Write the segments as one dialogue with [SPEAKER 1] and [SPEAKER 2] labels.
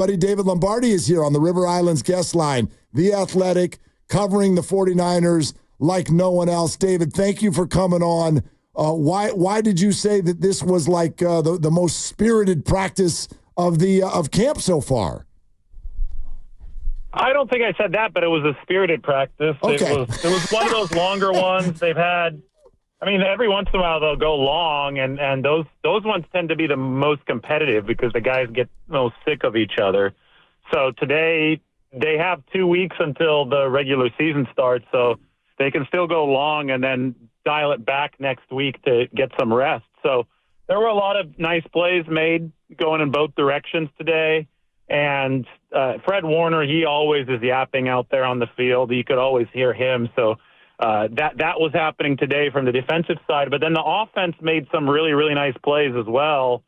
[SPEAKER 1] Buddy David Lombardi is here on the River Islands guest line, The Athletic, covering the 49ers like no one else. David, thank you for coming on. Why did you say that this was like the most spirited practice of camp so far?
[SPEAKER 2] I don't think I said that, but it was a spirited practice.
[SPEAKER 1] Okay.
[SPEAKER 2] It was one of those longer ones they've had. I mean, every once in a while they'll go long, and those ones tend to be the most competitive because the guys get most sick of each other. So today they have 2 weeks until the regular season starts, so they can still go long and then dial it back next week to get some rest. So there were a lot of nice plays made going in both directions today. And Fred Warner, he always is yapping out there on the field. You could always hear him. So that was happening today from the defensive side. But then the offense made some really, really nice plays as well.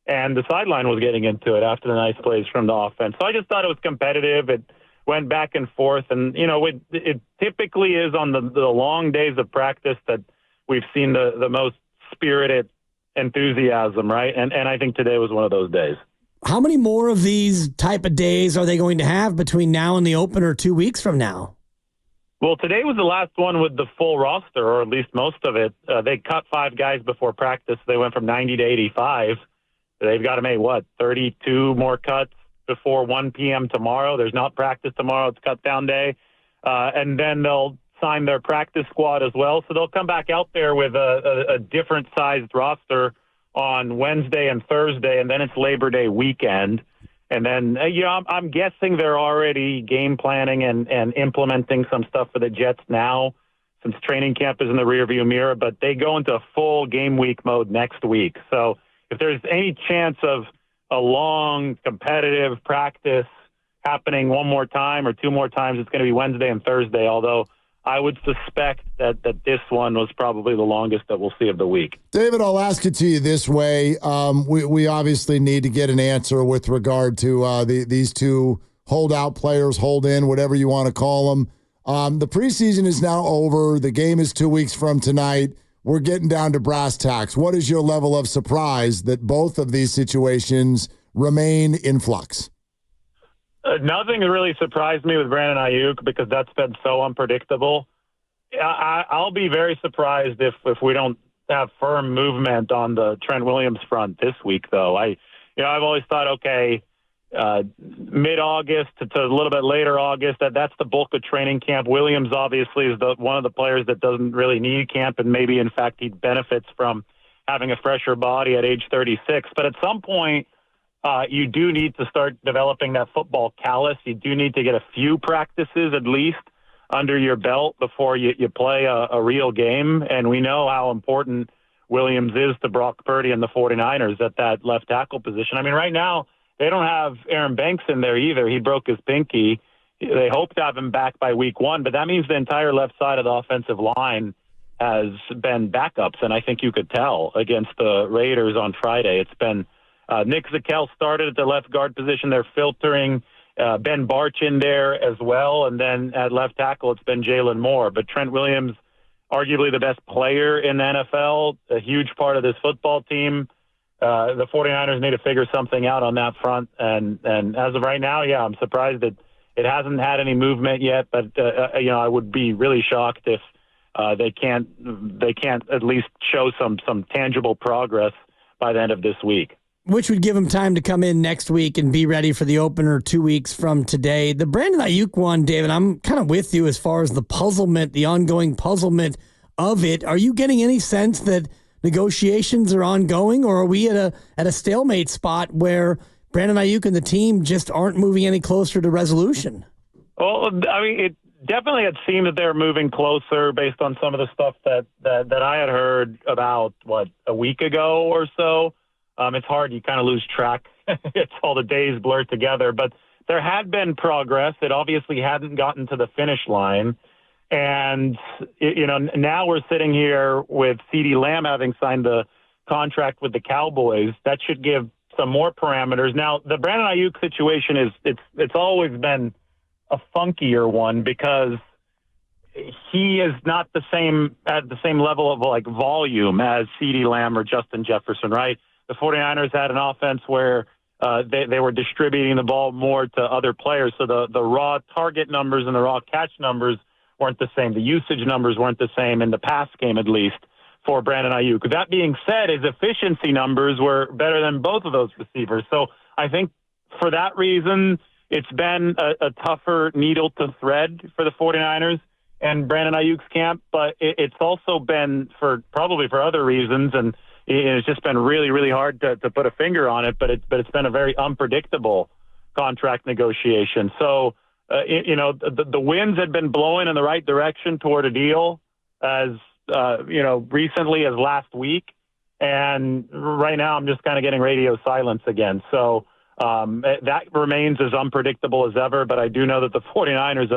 [SPEAKER 2] And the sideline was getting into it after the nice plays from the offense. So I just thought it was competitive. It went back and forth. And, you know, it typically is on the long days of practice that we've seen the most spirited enthusiasm, right? And I think today was one of those days.
[SPEAKER 3] How many more of these type of days are they going to have between now and the opener 2 weeks from now?
[SPEAKER 2] Well, today was the last one with the full roster, or at least most of it. They cut 5 guys before practice. They went from 90 to 85. They've got to make, 32 more cuts before 1 p.m. tomorrow. There's not practice tomorrow. It's cut down day. And then they'll sign their practice squad as well. So they'll come back out there with a different sized roster on Wednesday and Thursday, and then it's Labor Day weekend. And then, I'm guessing they're already game planning and implementing some stuff for the Jets now, since training camp is in the rearview mirror, but they go into full game week mode next week. So if there's any chance of a long, competitive practice happening one more time or 2 more times, it's going to be Wednesday and Thursday, although I would suspect that this one was probably the longest that we'll see of the week.
[SPEAKER 1] David, I'll ask it to you this way. We obviously need to get an answer with regard to these 2 holdout players, hold in, whatever you want to call them. The preseason is now over. The game is 2 weeks from tonight. We're getting down to brass tacks. What is your level of surprise that both of these situations remain in flux?
[SPEAKER 2] Nothing really surprised me with Brandon Aiyuk because that's been so unpredictable. I'll be very surprised if we don't have firm movement on the Trent Williams front this week, though. I've always thought, okay, mid-August to a little bit later August, that's the bulk of training camp. Williams obviously is one of the players that doesn't really need camp, and maybe, in fact, he benefits from having a fresher body at age 36. But at some point, you do need to start developing that football callus. You do need to get a few practices at least under your belt before you play a real game. And we know how important Williams is to Brock Purdy and the 49ers at that left tackle position. I mean, right now, they don't have Aaron Banks in there either. He broke his pinky. They hope to have him back by week 1, but that means the entire left side of the offensive line has been backups. And I think you could tell against the Raiders on Friday. It's been Nick Zakelj started at the left guard position. They're filtering Ben Barch in there as well. And then at left tackle, it's been Jalen Moore. But Trent Williams, arguably the best player in the NFL, a huge part of this football team. The 49ers need to figure something out on that front. And as of right now, I'm surprised that it hasn't had any movement yet. But, I would be really shocked if they can't at least show some tangible progress by the end of this week.
[SPEAKER 3] Which would give him time to come in next week and be ready for the opener 2 weeks from today. The Brandon Aiyuk one, David, I'm kind of with you as far as the ongoing puzzlement of it. Are you getting any sense that negotiations are ongoing, or are we at a stalemate spot where Brandon Aiyuk and the team just aren't moving any closer to resolution?
[SPEAKER 2] Well, I mean, it definitely had seemed that they're moving closer based on some of the stuff that I had heard about, a week ago or so. It's hard. You kind of lose track. It's all the days blur together. But there had been progress. It obviously hadn't gotten to the finish line. And, now we're sitting here with CeeDee Lamb having signed the contract with the Cowboys. That should give some more parameters. Now, the Brandon Aiyuk situation it's always been a funkier one because he is not at the same level of volume as CeeDee Lamb or Justin Jefferson, right? The 49ers had an offense where they were distributing the ball more to other players. So the raw target numbers and the raw catch numbers weren't the same. The usage numbers weren't the same in the pass game, at least, for Brandon Aiyuk. That being said, his efficiency numbers were better than both of those receivers. So I think for that reason, it's been a tougher needle to thread for the 49ers and Brandon Aiyuk's camp, but it's also been probably for other reasons, and it's just been really, really hard to put a finger on it, but it's been a very unpredictable contract negotiation. So, the winds had been blowing in the right direction toward a deal as, recently as last week. And right now I'm just kind of getting radio silence again. So that remains as unpredictable as ever, but I do know that the 49ers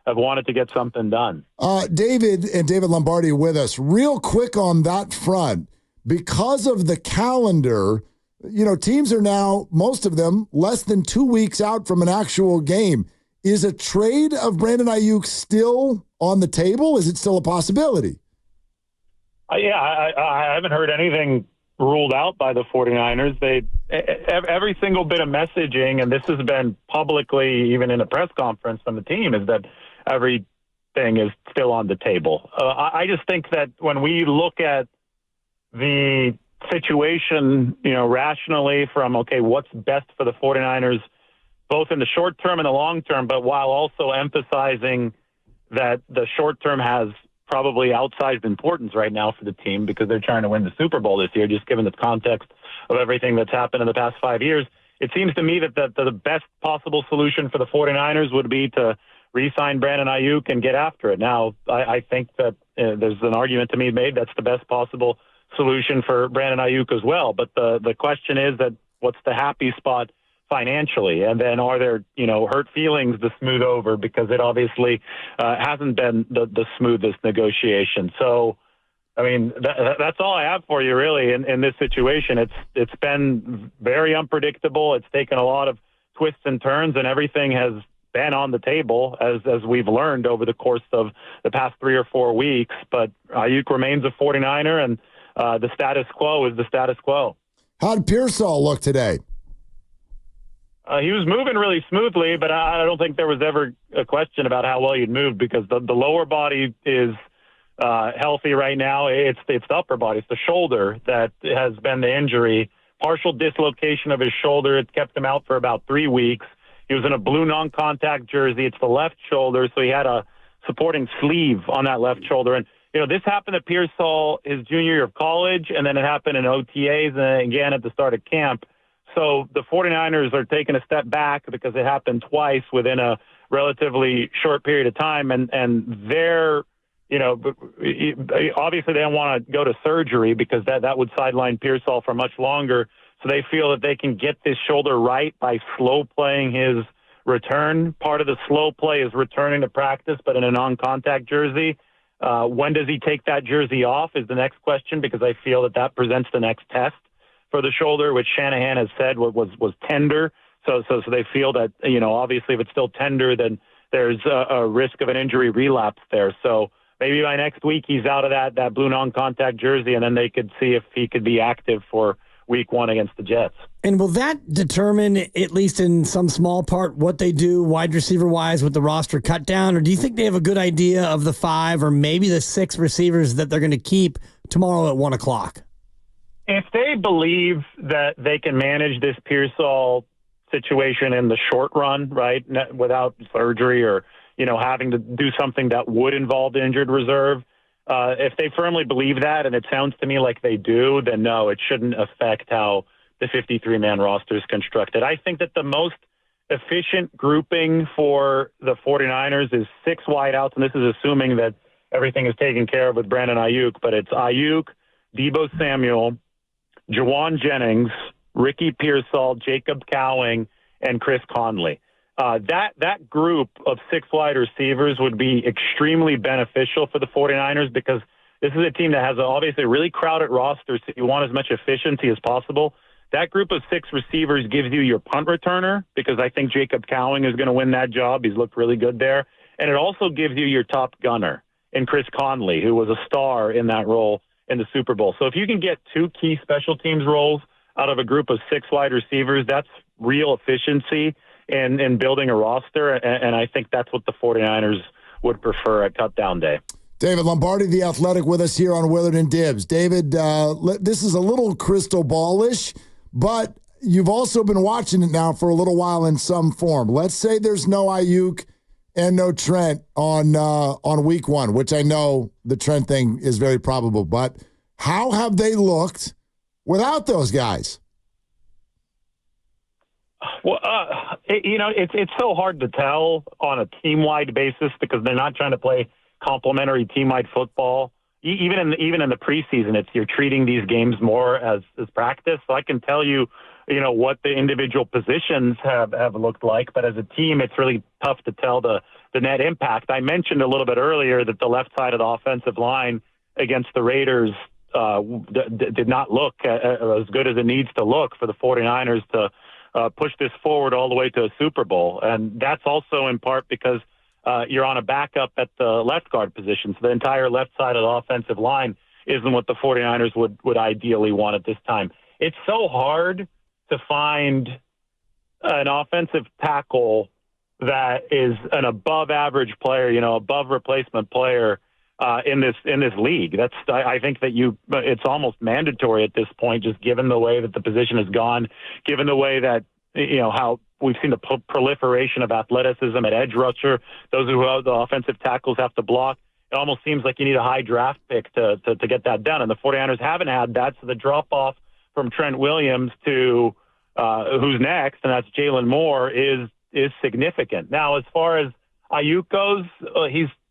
[SPEAKER 2] have wanted to get something done.
[SPEAKER 1] David Lombardi with us. Real quick on that front, because of the calendar, teams are now, most of them, less than 2 weeks out from an actual game. Is a trade of Brandon Aiyuk still on the table? Is it still a possibility?
[SPEAKER 2] I haven't heard anything ruled out by the 49ers. Every single bit of messaging, and this has been publicly, even in a press conference from the team, is that everything is still on the table. I just think that when we look at the situation, rationally from, okay, what's best for the 49ers, both in the short term and the long term, but while also emphasizing that the short term has probably outsized importance right now for the team because they're trying to win the Super Bowl this year, just given the context of everything that's happened in the past 5 years. It seems to me that the best possible solution for the 49ers would be to re-sign Brandon Aiyuk and get after it. Now, I think that there's an argument to be made that's the best possible solution for Brandon Aiyuk as well. But the question is that what's the happy spot financially, and then are there hurt feelings to smooth over, because it obviously hasn't been the smoothest negotiation. So I mean that's all I have for you really in this situation. It's been very unpredictable. It's taken a lot of twists and turns, and everything has been on the table as we've learned over the course of the past 3 or 4 weeks. But Aiyuk remains a 49er, and the status quo is the status quo.
[SPEAKER 1] How did Piol look today?
[SPEAKER 2] He was moving really smoothly, but I don't think there was ever a question about how well he'd moved, because the lower body is healthy right now. It's the upper body. It's the shoulder that has been the injury. Partial dislocation of his shoulder. It kept him out for about 3 weeks. He was in a blue non-contact jersey. It's the left shoulder, so he had a supporting sleeve on that left shoulder. And, this happened to Piol his junior year of college, and then it happened in OTAs and again at the start of camp. So the 49ers are taking a step back because it happened twice within a relatively short period of time. And they're, obviously they don't want to go to surgery because that would sideline Piol for much longer. So they feel that they can get this shoulder right by slow playing his return. Part of the slow play is returning to practice, but in a non-contact jersey. When does he take that jersey off is the next question, because I feel that presents the next test for the shoulder, which Shanahan has said was tender. So they feel that, obviously if it's still tender, then there's a risk of an injury relapse there. So maybe by next week he's out of that blue non-contact jersey, and then they could see if he could be active for week 1 against the Jets.
[SPEAKER 3] And will that determine, at least in some small part, what they do wide receiver-wise with the roster cut down? Or do you think they have a good idea of the 5 or maybe the 6 receivers that they're going to keep tomorrow at 1 o'clock?
[SPEAKER 2] If they believe that they can manage this Piol situation in the short run, right, without surgery or, having to do something that would involve the injured reserve, if they firmly believe that, and it sounds to me like they do, then no, it shouldn't affect how the 53-man roster is constructed. I think that the most efficient grouping for the 49ers is 6 wideouts, and this is assuming that everything is taken care of with Brandon Aiyuk, but it's Aiyuk, Deebo Samuel, Jawan Jennings, Ricky Pearsall, Jacob Cowing, and Chris Conley. That group of 6 wide receivers would be extremely beneficial for the 49ers, because this is a team that has obviously a really crowded roster, so you want as much efficiency as possible. That group of 6 receivers gives you your punt returner, because I think Jacob Cowing is going to win that job. He's looked really good there. And it also gives you your top gunner in Chris Conley, who was a star in that role in the Super Bowl. So if you can get 2 key special teams roles out of a group of 6 wide receivers, that's real efficiency in building a roster, and I think that's what the 49ers would prefer at cutdown day.
[SPEAKER 1] David Lombardi, The Athletic, with us here on Willard and Dibs. David, this is a little crystal ball-ish, but you've also been watching it now for a little while in some form. Let's say there's no Aiyuk and no Trent on week one, which I know the Trent thing is very probable, but how have they looked without those guys?
[SPEAKER 2] Well, it's so hard to tell on a team-wide basis because they're not trying to play complementary team-wide football. Even in the preseason, you're treating these games more as practice. So I can tell you, what the individual positions have looked like, but as a team, it's really tough to tell the net impact. I mentioned a little bit earlier that the left side of the offensive line against the Raiders did not look as good as it needs to look for the 49ers to push this forward all the way to a Super Bowl. And that's also in part because you're on a backup at the left guard position. So the entire left side of the offensive line isn't what the 49ers would ideally want at this time. It's so hard to find an offensive tackle that is an above average player, above replacement player in this league. I think that it's almost mandatory at this point, just given the way that the position has gone, given the way that, how we've seen the proliferation of athleticism at edge rusher, those who the offensive tackles have to block. It almost seems like you need a high draft pick to get that done. And the 49ers haven't had that. So the drop off from Trent Williams to who's next, and that's Jalen Moore, is significant. Now, as far as Aiyuk goes,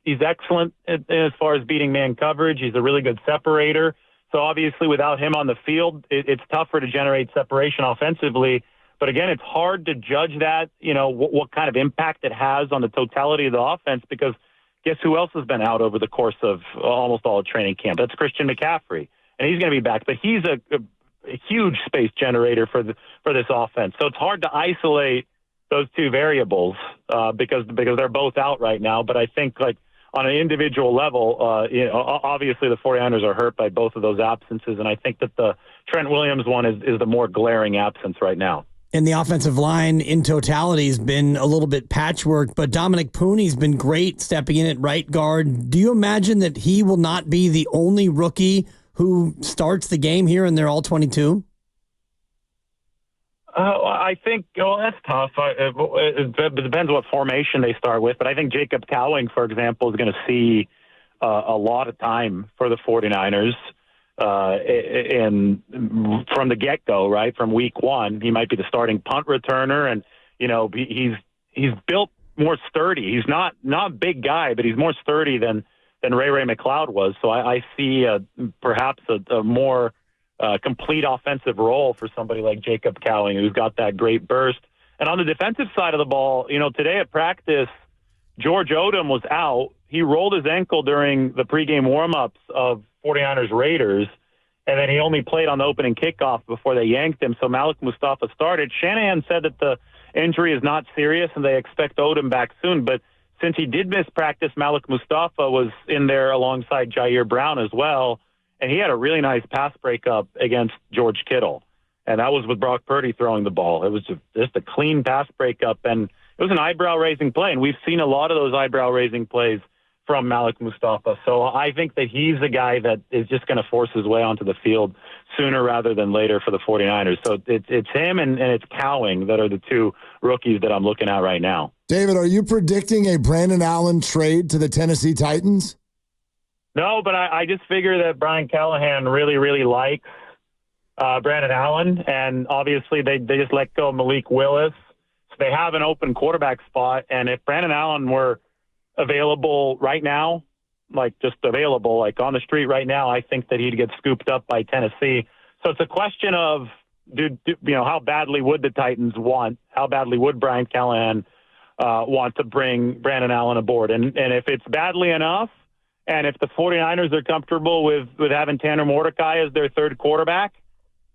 [SPEAKER 2] he's excellent as far as beating man coverage. He's a really good separator. So obviously without him on the field, it's tougher to generate separation offensively. But again, it's hard to judge that, what kind of impact it has on the totality of the offense, because guess who else has been out over the course of almost all of training camp? That's Christian McCaffrey. And he's going to be back. But he's a huge space generator for this offense. So it's hard to isolate those two variables because they're both out right now. But I think on an individual level, obviously the 49ers are hurt by both of those absences. And I think that the Trent Williams one is the more glaring absence right now.
[SPEAKER 3] And the offensive line in totality has been a little bit patchwork, but Dominic Pooney's been great stepping in at right guard. Do you imagine that he will not be the only rookie who starts the game here and they're all 22?
[SPEAKER 2] I think, that's tough. It depends what formation they start with, but I think Jacob Cowing, for example, is going to see a lot of time for the 49ers. And from the get-go, right, from week one, he might be the starting punt returner, and he's built more sturdy. He's not a big guy, but he's more sturdy than Ray McLeod was. So I see perhaps a more complete offensive role for somebody like Jacob Cowing, who's got that great burst. And on the defensive side of the ball, today at practice, George Odom was out. He rolled his ankle during the pregame warm-ups of 49ers Raiders, and then he only played on the opening kickoff before they yanked him. So Malik Mustafa started. Shanahan said that the injury is not serious and they expect Odom back soon. But since he did miss practice, Malik Mustafa was in there alongside Jair Brown as well, and he had a really nice pass breakup against George Kittle. And that was with Brock Purdy throwing the ball. It was just a clean pass breakup, and it was an eyebrow-raising play. And we've seen a lot of those eyebrow-raising plays from Malik Mustafa. So I think that he's a guy that is just going to force his way onto the field sooner rather than later for the 49ers. So it's him and it's Cowing that are the two rookies that I'm looking at right now.
[SPEAKER 1] David, are you predicting a Brandon Allen trade to the Tennessee Titans?
[SPEAKER 2] No, but I just figure that Brian Callahan really, really likes Brandon Allen, and obviously they just let go of Malik Willis. So they have an open quarterback spot, and if Brandon Allen were available right now, just available, on the street right now, I think that he'd get scooped up by Tennessee. So it's a question of, how badly would the Titans how badly would Brian Callahan want to bring Brandon Allen aboard? And if it's badly enough, and if the 49ers are comfortable with having Tanner Mordecai as their third quarterback,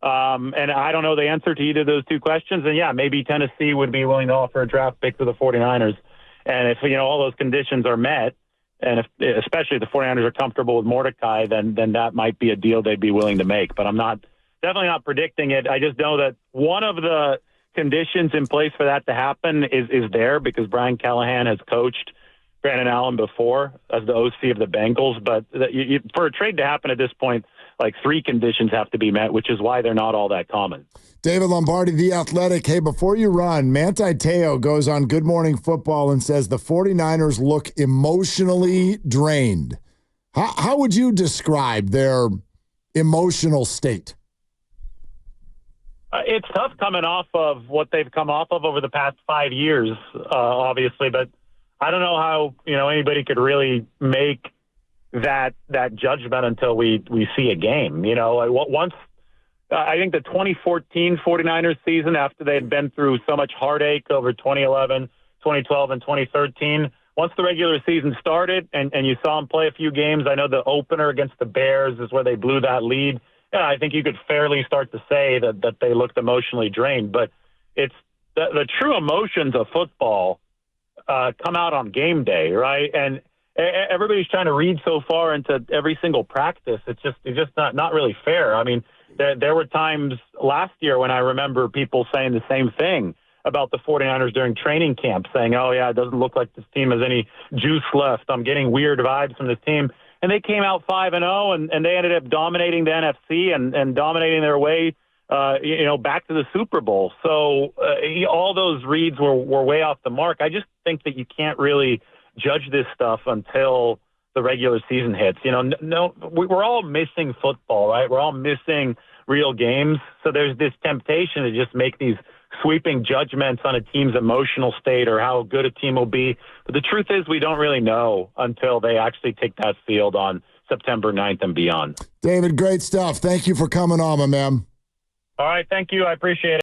[SPEAKER 2] and I don't know the answer to either of those two questions, then yeah, maybe Tennessee would be willing to offer a draft pick to the 49ers. And if, all those conditions are met, and especially if the 49ers are comfortable with Mordecai, then that might be a deal they'd be willing to make. But I'm definitely not predicting it. I just know that one of the conditions in place for that to happen is there because Brian Callahan has coached Brandon Allen before as the OC of the Bengals. But for a trade to happen at this point, like 3 conditions have to be met, which is why they're not all that common.
[SPEAKER 1] David Lombardi, The Athletic. Hey, before you run, Manti Te'o goes on Good Morning Football and says the 49ers look emotionally drained. How would you describe their emotional state?
[SPEAKER 2] It's tough coming off of what they've come off of over the past 5 years, obviously, but I don't know how anybody could really make that judgment until we see a game. Once I think the 2014 49ers season, after they had been through so much heartache over 2011, 2012, and 2013, once the regular season started and you saw them play a few games, I know the opener against the Bears is where they blew that lead. Yeah, I think you could fairly start to say that they looked emotionally drained. But it's the true emotions of football come out on game day, right? And everybody's trying to read so far into every single practice. It's just not really fair. I mean, there were times last year when I remember people saying the same thing about the 49ers during training camp, saying, oh, yeah, it doesn't look like this team has any juice left. I'm getting weird vibes from this team. And they came out 5-0, and they ended up dominating the NFC and dominating their way, back to the Super Bowl. So all those reads were way off the mark. I just think that you can't really judge this stuff until the regular season hits. We're all missing football, right? We're all missing real games. So there's this temptation to just make these sweeping judgments on a team's emotional state or how good a team will be. But the truth is we don't really know until they actually take that field on September 9th and beyond.
[SPEAKER 1] David, great stuff. Thank you for coming on, my man.
[SPEAKER 2] All right. Thank you. I appreciate it.